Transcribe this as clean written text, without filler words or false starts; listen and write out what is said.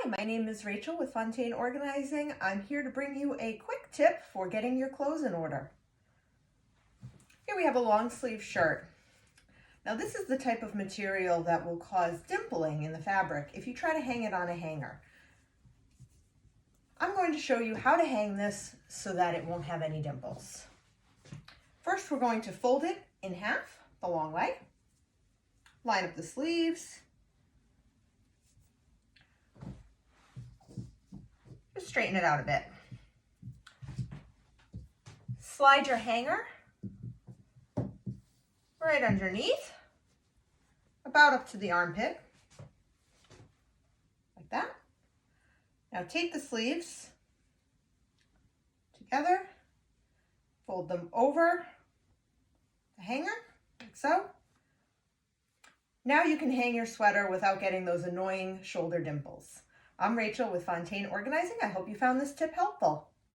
Hi, my name is Rachel with Fontaine Organizing. I'm here to bring you a quick tip for getting your clothes in order. Here we have a long sleeve shirt. Now this is the type of material that will cause dimpling in the fabric if you try to hang it on a hanger. I'm going to show you how to hang this so that it won't have any dimples. First, we're going to fold it in half the long way, line up the sleeves, just straighten it out a bit. Slide your hanger right underneath, about up to the armpit, like that. Now take the sleeves together, fold them over the hanger, like so. Now you can hang your sweater without getting those annoying shoulder dimples. I'm Rachel with Fontaine Organizing. I hope you found this tip helpful.